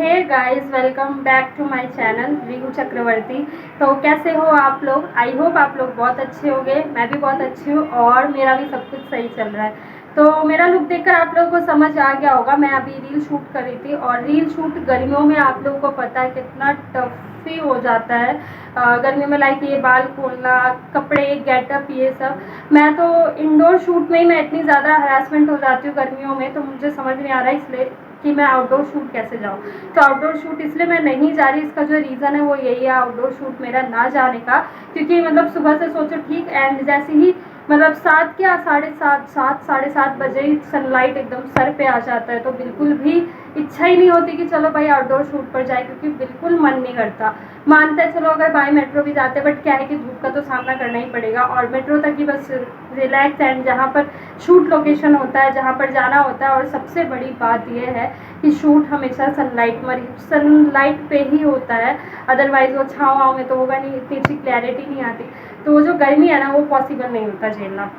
Hey guys, welcome back to my channel Rihu Chakraborty. तो कैसे हो आप लोग? आई होप आप लोग बहुत अच्छे होंगे। मैं भी बहुत अच्छी हूँ और मेरा भी सब कुछ सही चल रहा है। तो मेरा लुक देखकर आप लोगों को समझ आ गया होगा, मैं अभी रील शूट कर रही थी। और रील शूट गर्मियों में आप लोगों को पता है कितना टफ ही हो जाता है। गर्मियों में लाइक ये बाल खोलना, कपड़े, गेटअप, ये सब। मैं तो इंडोर शूट में ही मैं इतनी ज़्यादा हरासमेंट हो जाती हूँ गर्मियों में, तो मुझे समझ नहीं आ रहा है इसलिए कि मैं आउटडोर शूट कैसे जाऊँ। तो आउटडोर शूट इसलिए मैं नहीं जा रही, इसका जो रीज़न है वो यही है आउटडोर शूट मेरा ना जाने का। क्योंकि मतलब सुबह से सोचो ठीक एंड जैसे ही मतलब 7 क्या 7:30 बजे ही सनलाइट एकदम सर पे आ जाता है, तो बिल्कुल भी इच्छा ही नहीं होती कि चलो भाई आउटडोर शूट पर जाए, क्योंकि बिल्कुल मन नहीं करता। मानते हैं चलो अगर बाय मेट्रो भी जाते, बट क्या है कि धूप का तो सामना करना ही पड़ेगा। और मेट्रो तक ही बस रिलैक्स एंड जहाँ पर शूट लोकेशन होता है, जहाँ पर जाना होता है। और सबसे बड़ी बात यह है कि शूट हमेशा सनलाइट पे ही होता है, अदरवाइज वो छाँव में तो होगा नहीं, इतनी अच्छी क्लैरिटी नहीं आती। तो वो जो गर्मी है ना वो पॉसिबल नहीं होता झेलना।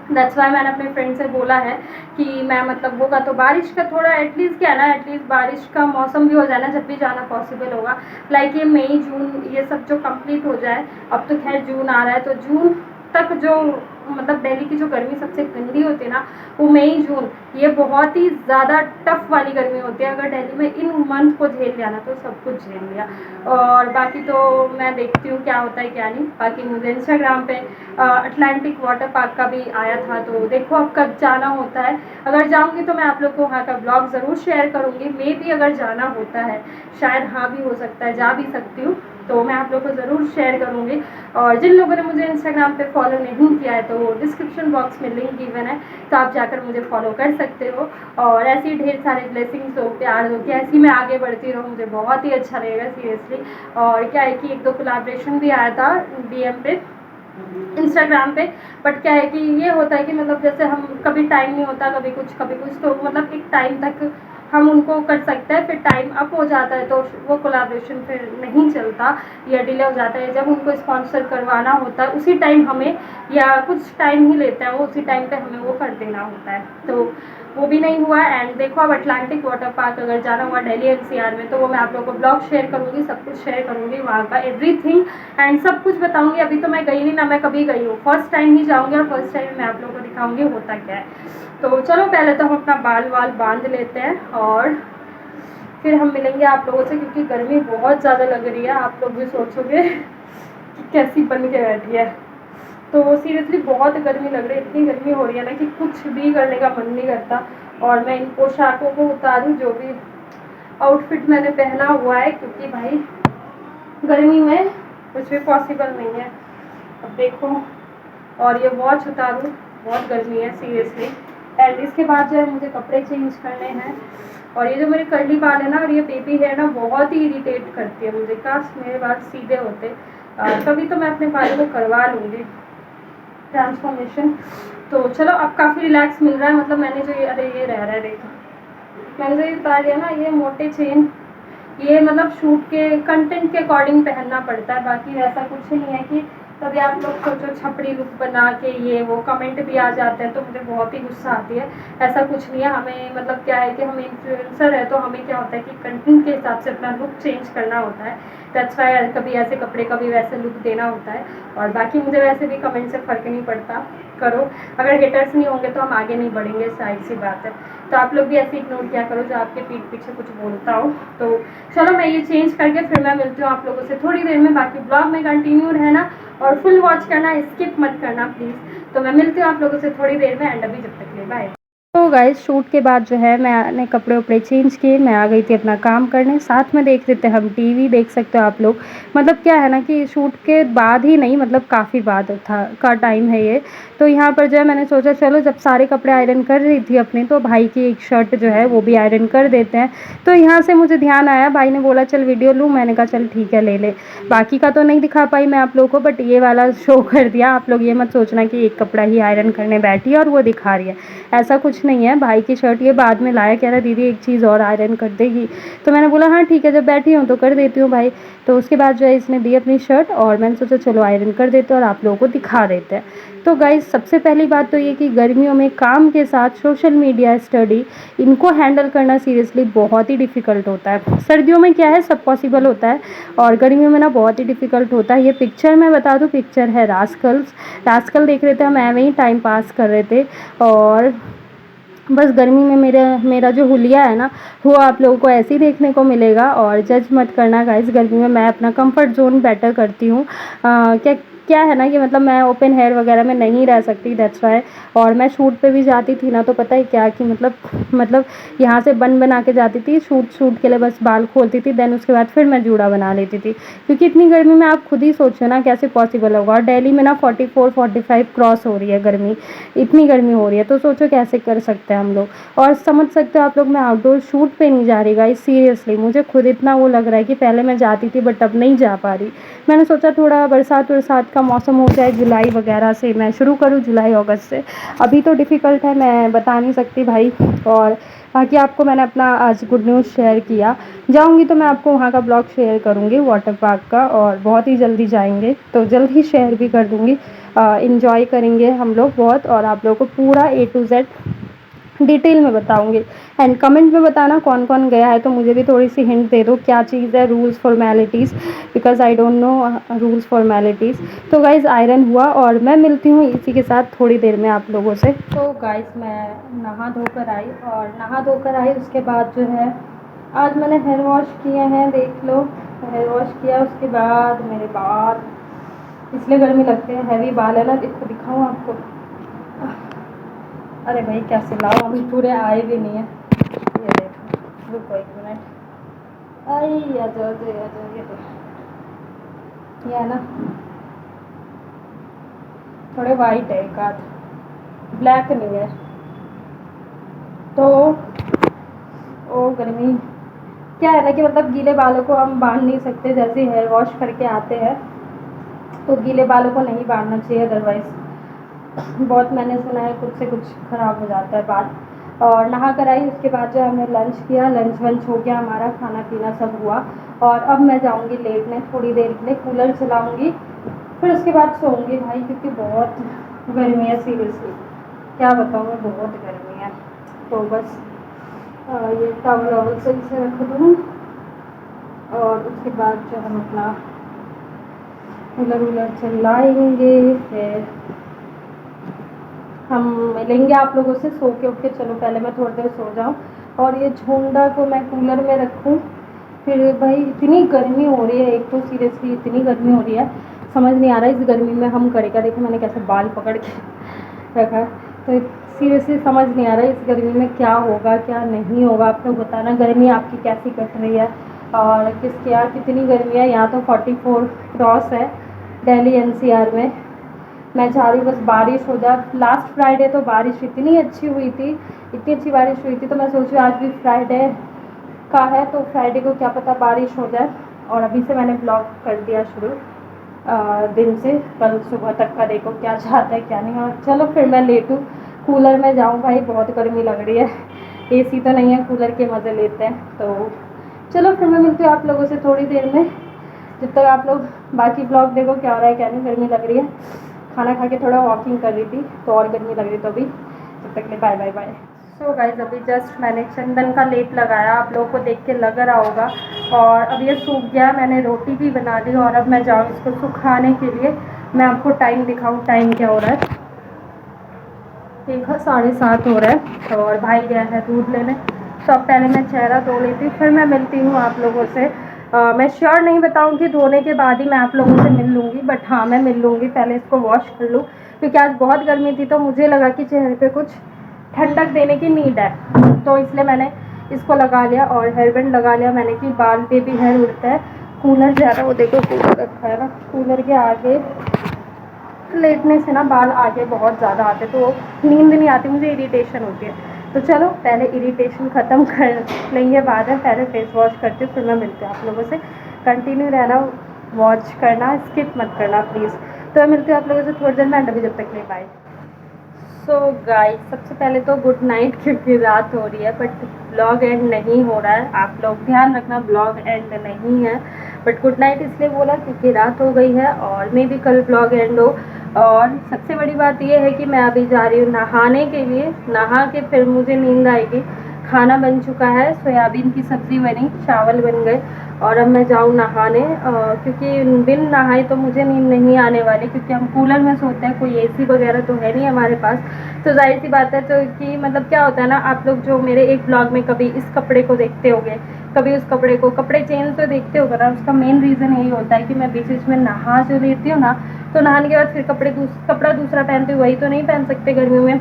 दैट्स वाई मैंने अपने फ्रेंड से बोला है कि मैं मतलब होगा तो बारिश का थोड़ा एटलीस्ट क्या है ना, एटलीस्ट बारिश का मौसम भी हो जाए ना जब भी जाना पॉसिबल होगा। लाइक ये मई जून ये सब जो कंप्लीट हो जाए। अब तो खैर जून आ रहा है, तो जून तक जो मतलब दिल्ली की जो गर्मी सबसे गंदी होती है ना, वो मई जून, ये बहुत ही ज़्यादा टफ वाली गर्मी होती है। अगर दिल्ली में इन मंथ को झेल लिया ना तो सब कुछ झेल लिया। और बाकी तो मैं देखती हूँ क्या होता है क्या नहीं। बाकी मुझे इंस्टाग्राम पे अटलांटिक वाटर पार्क का भी आया था, तो देखो अब कब जाना होता है। अगर जाऊँगी तो मैं आप लोग को वहाँ का ब्लॉग ज़रूर शेयर करूँगी। मे भी अगर जाना होता है, शायद हाँ भी हो सकता है, जा भी सकती हूँ, तो मैं आप लोग को ज़रूर शेयर करूँगी। और जिन लोगों ने मुझे इंस्टाग्राम पे फॉलो नहीं किया है तो डिस्क्रिप्शन बॉक्स में लिंक गिवन है, तो आप जाकर मुझे फॉलो कर सकते हो। और ऐसे ही ढेर सारे ब्लेसिंग्स हो, प्यार हो, कि ऐसी मैं आगे बढ़ती रहूँ, मुझे बहुत ही अच्छा लगेगा सीरियसली। और क्या है कि 1-2 कोलैबोरेशन भी आया था डीएम पे, इंस्टाग्राम पे। बट क्या है कि ये होता है कि मतलब जैसे हम कभी टाइम नहीं होता, कभी कुछ तो मतलब एक टाइम तक हम उनको कर सकते हैं, फिर टाइम अप हो जाता है तो वो कोलैबोरेशन फिर नहीं चलता या डिले हो जाता है। जब उनको स्पॉन्सर करवाना होता है उसी टाइम हमें, या कुछ टाइम ही लेता है वो, उसी टाइम पे हमें वो कर देना होता है, तो वो भी नहीं हुआ। एंड देखो अब अटलांटिक वाटर पार्क अगर जाना हुआ दिल्ली एनसीआर में, तो वो मैं आप लोगों को ब्लॉग शेयर करूँगी, सब कुछ शेयर करूँगी, वहाँ का एवरीथिंग एंड सब कुछ बताऊँगी। अभी तो मैं गई नहीं ना, मैं कभी गई हूँ, फर्स्ट टाइम ही जाऊँगी और फर्स्ट टाइम मैं आप लोगों को दिखाऊँगी होता क्या है। तो चलो पहले तो हम अपना बाल वाल बांध लेते हैं और फिर हम मिलेंगे आप लोगों से, क्योंकि गर्मी बहुत ज़्यादा लग रही है। आप लोग भी सोचोगे कि कैसी बन के बैठी है। तो सीरियसली बहुत गर्मी लग रही है, इतनी गर्मी हो रही है ना कि कुछ भी करने का मन नहीं करता। और मैं इन पोशाकों को उतारूँ जो भी आउटफिट मैंने पहना हुआ है, क्योंकि भाई गर्मी में कुछ भी पॉसिबल नहीं है। अब देखो, और ये वॉच उतारूँ, बहुत गर्मी है सीरियसली। एंड इसके बाद जो है मुझे कपड़े चेंज करने हैं। और ये जो मेरे कर्ली बाल है ना और ये बेबी है ना, बहुत ही इरिटेट करती है मुझे। काश मेरे बाल सीधे होते, तभी तो मैं अपने बालों को करवा लूँगी ट्रांसफॉर्मेशन। तो चलो अब काफ़ी रिलैक्स मिल रहा है। मतलब मैंने जो ये ये रह रहा है, देखो मैंने जो ये उतार दिया ना, ये मोटे चेन, ये मतलब शूट के कंटेंट के अकॉर्डिंग पहनना पड़ता है। बाकी ऐसा कुछ नहीं है कि तभी आप लोग सोचो छपड़ी लुक बना के ये वो कमेंट भी आ जाते हैं तो मुझे बहुत ही गुस्सा आती है। ऐसा कुछ नहीं है। हमें मतलब क्या है कि हम इन्फ्लुएंसर है, तो हमें क्या होता है कि कंटेंट के हिसाब से अपना लुक चेंज करना होता है। दैट्स वाई कभी ऐसे कपड़े कभी वैसे लुक देना होता है। और बाकी मुझे वैसे भी कमेंट से फ़र्क नहीं पड़ता, करो। अगर हेटर्स नहीं होंगे तो हम आगे नहीं बढ़ेंगे, साइड सी बात है। तो आप लोग भी ऐसे इग्नोर किया करो जो आपके पीठ पीछे कुछ बोलता हो। तो चलो मैं ये चेंज करके फिर मैं मिलती हूँ आप लोगों से थोड़ी देर में। बाकी ब्लॉग में कंटिन्यू रहना और फुल वॉच करना, स्किप मत करना प्लीज़। तो मैं मिलती हूँ आप लोगों से थोड़ी देर में। एंड अभी जब तक के लिए बाय। तो गाइस शूट के बाद जो है मैंने कपड़े उपड़े चेंज किए, मैं आ गई थी अपना काम करने। साथ में देख लेते हैं हम टीवी, देख सकते हो आप लोग। मतलब क्या है ना कि शूट के बाद ही नहीं, मतलब काफ़ी बाद का टाइम है ये। तो यहाँ पर जो है मैंने सोचा चलो जब सारे कपड़े आयरन कर रही थी अपने, तो भाई की एक शर्ट जो है वो भी आयरन कर देते हैं। तो यहाँ से मुझे ध्यान आया, भाई ने बोला चल वीडियो लूँ, मैंने कहा चल ठीक है ले ले। बाकी का तो नहीं दिखा पाई मैं आप लोगों को, बट ये वाला शो कर दिया। आप लोग ये मत सोचना कि एक कपड़ा ही आयरन करने बैठी है और वो दिखा रही है, ऐसा कुछ कुछ नहीं है, भाई की शर्ट ये बाद में लाया, कह रहा दीदी एक चीज़ और आयरन कर देगी। तो मैंने बोला हाँ ठीक है, जब बैठी हूँ तो कर देती हूँ भाई। तो उसके बाद जो है इसने दी अपनी शर्ट और मैंने सोचा चलो आयरन कर देते हैं और आप लोगों को दिखा देते हैं। तो गाइज़ सबसे पहली बात तो ये कि गर्मियों में काम के साथ सोशल मीडिया, स्टडी, इनको हैंडल करना सीरियसली बहुत ही डिफ़िकल्ट होता है। सर्दियों में क्या है सब पॉसिबल होता है और गर्मियों में ना बहुत ही डिफ़िकल्ट होता है। ये पिक्चर मैं बता दूँ, पिक्चर है रास्कल देख रहे थे हम, ऐਵੇਂ ही टाइम पास कर रहे थे। और बस गर्मी में मेरा जो हुलिया है ना वो आप लोगों को ऐसे ही देखने को मिलेगा। और जज मत करना गाइस, गर्मी में मैं अपना कंफर्ट जोन बेटर करती हूँ। क्या क्या है ना कि मतलब मैं ओपन हेयर वगैरह में नहीं रह सकती, दैट्स वाई। और मैं शूट पे भी जाती थी ना तो पता है क्या कि मतलब यहाँ से बन बना के जाती थी, शूट के लिए बस बाल खोलती थी, देन उसके बाद फिर मैं जूड़ा बना लेती थी, क्योंकि इतनी गर्मी में आप खुद ही सोचो ना कैसे पॉसिबल होगा। और दिल्ली में ना 44-45 क्रॉस हो रही है गर्मी, इतनी गर्मी हो रही है, तो सोचो कैसे कर सकते हैं हम लोग। और समझ सकते हो आप लोग, मैं आउटडोर शूट पे नहीं जा रही गाइस, सीरियसली मुझे खुद इतना वो लग रहा है कि पहले मैं जाती थी बट अब नहीं जा पा रही। मैंने सोचा थोड़ा बरसात का मौसम हो जाए, जुलाई वगैरह से मैं शुरू करूँ, जुलाई अगस्त से। अभी तो डिफ़िकल्ट है, मैं बता नहीं सकती भाई। और बाकी आपको मैंने अपना आज गुड न्यूज़ शेयर किया, जाऊंगी तो मैं आपको वहाँ का ब्लॉग शेयर करूँगी वाटर पार्क का, और बहुत ही जल्दी जाएंगे तो जल्द ही शेयर भी कर दूँगी। इन्जॉय करेंगे हम लोग बहुत, और आप लोगों को पूरा A to Z डिटेल में बताऊंगी। एंड कमेंट में बताना कौन कौन गया है, तो मुझे भी थोड़ी सी हिंट दे दो क्या चीज़ है, rules formalities, because I don't know rules formalities. तो गाइज़ आयरन हुआ और मैं मिलती हूँ इसी के साथ थोड़ी देर में आप लोगों से। तो गाइज़ मैं नहा धोकर आई, उसके बाद जो है आज मैंने हेयर वॉश किए हैं, देख लो हेयर वॉश किया। उसके बाद मेरे बाल इसलिए गर्मी लगते हैं, हैवी बाल है ना, देखो दिखाऊँ आपको। अरे भाई कैसे लाओ, अभी पूरे आए भी नहीं है, ये देखो, रुको एक मिनट। आई आ जाओ, ये है ना थोड़े वाइट है, एक आध ब्लैक नहीं है। तो ओ गर्मी क्या है ना कि मतलब गीले बालों को हम बांध नहीं सकते, जैसे हेयर वॉश करके आते हैं तो गीले बालों को नहीं बांधना चाहिए, अदरवाइज़ बहुत मैंने सुना है कुछ से कुछ ख़राब हो जाता है बाल। और नहा कर आई, उसके बाद जो हमने लंच किया, लंच वंच हो गया हमारा, खाना पीना सब हुआ। और अब मैं जाऊंगी लेटने थोड़ी देर के लिए, कूलर चलाऊंगी, फिर उसके बाद सोऊंगी भाई, क्योंकि बहुत गर्मी है सीरियसली, क्या बताऊँ मैं, बहुत गर्मी है। तो बस ये टॉवल वॉवल सही से रख दूँ, और उसके बाद जो हम अपना कूलर वूलर चलाएंगे, फिर हम मिलेंगे आप लोगों से सो के उठ के। चलो पहले मैं थोड़ी देर सो जाऊँ और ये झोंडा को मैं कूलर में रखूँ। फिर भाई इतनी गर्मी हो रही है, एक तो सीरियसली इतनी गर्मी हो रही है, समझ नहीं आ रहा है इस गर्मी में हम करेगा। देखो मैंने कैसे बाल पकड़ के रखा है, तो सीरियसली समझ नहीं आ रहा है इस गर्मी में क्या होगा क्या नहीं होगा। आप लोग बताना गर्मी आपकी कैसी कट रही है और किसके यहाँ कितनी गर्मी है। यहाँ तो 44 क्रॉस है दिल्ली NCR में। मैं चाह रही बस बारिश हो जाए। लास्ट फ्राइडे तो बारिश इतनी अच्छी हुई थी, इतनी अच्छी बारिश हुई थी, तो मैं सोच रही हूँ आज भी फ्राइडे का है तो फ्राइडे को क्या पता बारिश हो जाए। और अभी से मैंने ब्लॉग कर दिया शुरू, दिन से कल सुबह तक का देखो क्या चाहता है क्या नहीं। और चलो फिर मैं लेटूँ, कूलर में जाऊँ भाई, बहुत गर्मी लग रही है। AC तो नहीं है, कूलर के मज़े लेते हैं। तो चलो फिर मैं मिलती हूँ आप लोगों से थोड़ी देर में, जब तक आप लोग बाकी ब्लॉग देखो क्या हो रहा है क्या नहीं। गर्मी लग रही है, खाना खा के थोड़ा वॉकिंग कर रही थी तो और गर्मी लग रही, तो अभी तब तक के bye bye bye. So guys अभी जस्ट मैंने चंदन का लेप लगाया, आप लोगों को देख के लग रहा होगा। और अब ये सूख गया, मैंने रोटी भी बना ली और अब मैं जाऊँ इसको सुखाने के लिए। मैं आपको टाइम दिखाऊँ, टाइम क्या हो रहा है, देखो 7:30 हो रहा है और भाई गया है दूध लेने। तो अब पहले मैं चेहरा धो लेती, फिर मैं मिलती हूँ आप लोगों से। मैं श्योर नहीं बताऊँगी, धोने के बाद ही मैं आप लोगों से मिल लूँगी, बट हाँ मैं मिल लूँगी, पहले इसको वॉश कर लूँ क्योंकि आज बहुत गर्मी थी तो मुझे लगा कि चेहरे पे कुछ ठंडक देने की नीड है, तो इसलिए मैंने इसको लगा लिया। और हेयर बैंड लगा लिया मैंने कि बाल पे भी हेयर उड़ता है। कूलर ज़्यादा, वो देखो कूलर रखा है ना, कूलर के आगे लेटने से ना बाल आगे बहुत ज़्यादा आते, तो नींद नहीं आती, मुझे इरिटेशन होती है। तो चलो पहले इरिटेशन ख़त्म कर लेंगे, बाद में पहले फेस वॉश करती हूँ, फिर मैं मिलती हूँ आप लोगों से। कंटिन्यू रहना, वॉच करना, स्किप मत करना प्लीज़। तो मैं मिलती हूँ आप लोगों से थोड़ी देर में, अभी जब तक नहीं बाय। सो गाइस, सबसे पहले तो गुड नाइट, क्योंकि रात हो रही है बट ब्लॉग एंड नहीं हो रहा है। आप लोग ध्यान रखना, ब्लॉग एंड नहीं है, बट गुड नाइट इसलिए बोला क्योंकि रात हो गई है और मे भी कल ब्लॉग एंड हो। और सबसे बड़ी बात यह है कि मैं अभी जा रही हूँ नहाने के लिए। नहा के फिर मुझे नींद आएगी। खाना बन चुका है, सोयाबीन की सब्ज़ी बनी, चावल बन गए और अब मैं जाऊँ नहाने, क्योंकि बिन नहाए तो मुझे नींद नहीं आने वाली, क्योंकि हम कूलर में सोते हैं, कोई एसी वगैरह तो है नहीं हमारे पास। तो जाहिर सी बात है, तो कि मतलब क्या होता है ना, आप लोग जो मेरे एक ब्लॉग में कभी इस कपड़े को देखते होंगे, कभी उस कपड़े को, कपड़े चेंज तो देखते होगा ना, उसका मेन रीज़न यही होता है कि मैं बीच बीच में नहा जो लेती हूँ ना, तो नहाने के बाद फिर कपड़ा दूसरा पहनती हूँ, वही तो नहीं पहन सकते गर्मियों में,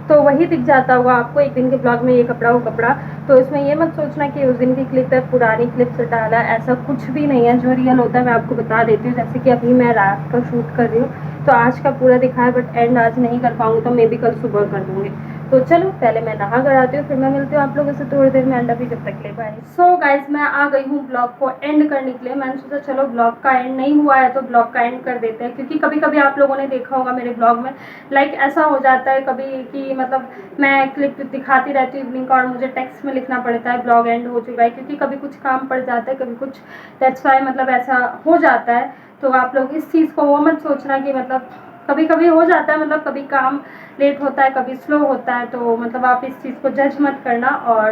तो वही दिख जाता होगा आपको एक दिन के ब्लॉग में, ये कपड़ा वो कपड़ा। तो इसमें ये मत सोचना कि उस दिन की क्लिप है, पुरानी क्लिप से डाला, ऐसा कुछ भी नहीं है। जो रियल होता है मैं आपको बता देती हूँ। जैसे कि अभी मैं रात का शूट कर रही हूँ, तो आज का पूरा दिखा है, बट एंड आज नहीं कर पाऊँगी, तो मे बी कल सुबह कर दूँगी। तो चलो पहले मैं नहा कर आती हूँ, फिर मैं मिलती हूँ आप लोगों से थोड़ी देर में। एंड अभी जब तक ले पाए। सो गाइज, मैं आ गई हूँ ब्लॉग को एंड करने के लिए। मैंने सोचा चलो ब्लॉग का एंड नहीं हुआ है तो ब्लॉग का एंड कर देते हैं, क्योंकि कभी कभी आप लोगों ने देखा होगा मेरे ब्लॉग में, लाइक ऐसा हो जाता है कभी कि मतलब मैं क्लिप दिखाती रहती हूँ इवनिंग का और मुझे टेक्स्ट में लिखना पड़ता है ब्लॉग एंड हो चुका है, क्योंकि कभी कुछ काम पड़ जाता है, कभी कुछ, दैट्स वाई मतलब ऐसा हो जाता है। तो आप लोग इस चीज़ को वो मत सोचना कि मतलब कभी कभी हो जाता है, मतलब कभी काम लेट होता है, कभी स्लो होता है, तो मतलब आप इस चीज़ को जज मत करना और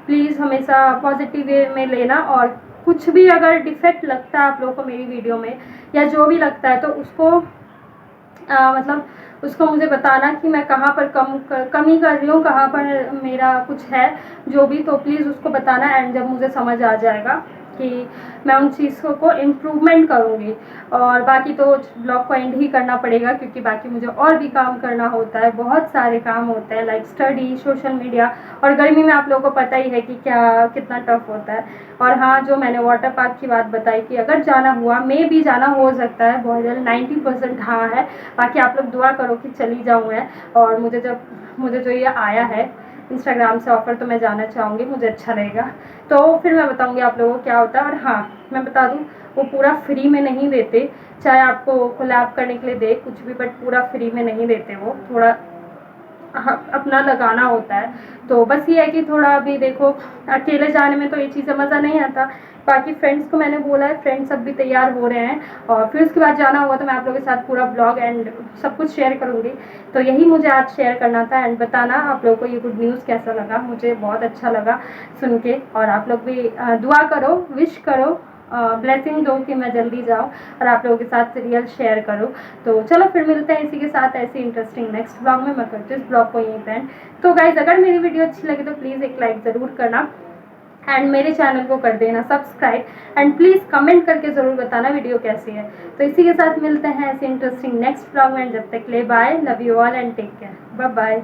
प्लीज़ हमेशा पॉजिटिव वे में लेना। और कुछ भी अगर डिफेक्ट लगता है आप लोगों को मेरी वीडियो में या जो भी लगता है, तो उसको मतलब उसको मुझे बताना कि मैं कहाँ पर कमी कर रही हूँ, कहाँ पर मेरा कुछ है जो भी, तो प्लीज़ उसको बताना। एंड जब मुझे समझ आ जाएगा कि मैं उन चीज़ों को इम्प्रूवमेंट करूँगी। और बाकी तो ब्लॉग को एंड ही करना पड़ेगा, क्योंकि बाकी मुझे और भी काम करना होता है, बहुत सारे काम होते हैं, लाइक स्टडी, सोशल मीडिया, और गर्मी में आप लोगों को पता ही है कि क्या कितना टफ होता है। और हाँ, जो मैंने वाटर पार्क की बात बताई कि अगर जाना हुआ, मे भी जाना हो सकता है, बहुत जल्द 90% हाँ है। बाकी आप लोग दुआ करो कि चली जाऊँ मैं, और मुझे जो ये आया है इंस्टाग्राम से ऑफ़र, तो मैं जाना चाहूँगी, मुझे अच्छा रहेगा। तो फिर मैं बताऊँगी आप लोगों को क्या होता है। और हाँ, मैं बता दूँ, वो पूरा फ्री में नहीं देते, चाहे आपको कोलैब करने के लिए दे कुछ भी, बट पूरा फ्री में नहीं देते, वो थोड़ा अपना लगाना होता है। तो बस ये है कि थोड़ा अभी देखो, अकेले जाने में तो ये चीज़ें मज़ा नहीं आता। बाकी फ्रेंड्स को मैंने बोला है, फ्रेंड्स सब भी तैयार हो रहे हैं, और फिर उसके बाद जाना होगा तो मैं आप लोगों के साथ पूरा ब्लॉग एंड सब कुछ शेयर करूँगी। तो यही मुझे आज शेयर करना था। एंड बताना आप लोगों को ये गुड न्यूज़ कैसा लगा, मुझे बहुत अच्छा लगा सुन के। और आप लोग भी दुआ करो, विश करो, ब्लेसिंग दो कि मैं जल्दी जाऊँ और आप लोगों के साथ रियल शेयर करूँ। तो चलो फिर मिलते हैं इसी के साथ ऐसी इंटरेस्टिंग नेक्स्ट ब्लॉग में। मैं करती हूँ इस ब्लॉग को यहीं पे एंड। तो गाइज, अगर मेरी वीडियो अच्छी लगी तो प्लीज़ एक लाइक ज़रूर करना एंड मेरे चैनल को कर देना सब्सक्राइब, एंड प्लीज़ कमेंट करके ज़रूर बताना वीडियो कैसी है। तो इसी के साथ मिलते हैं ऐसे इंटरेस्टिंग नेक्स्ट ब्लॉग में। जब तक ले bye, love you all and take care, bye bye.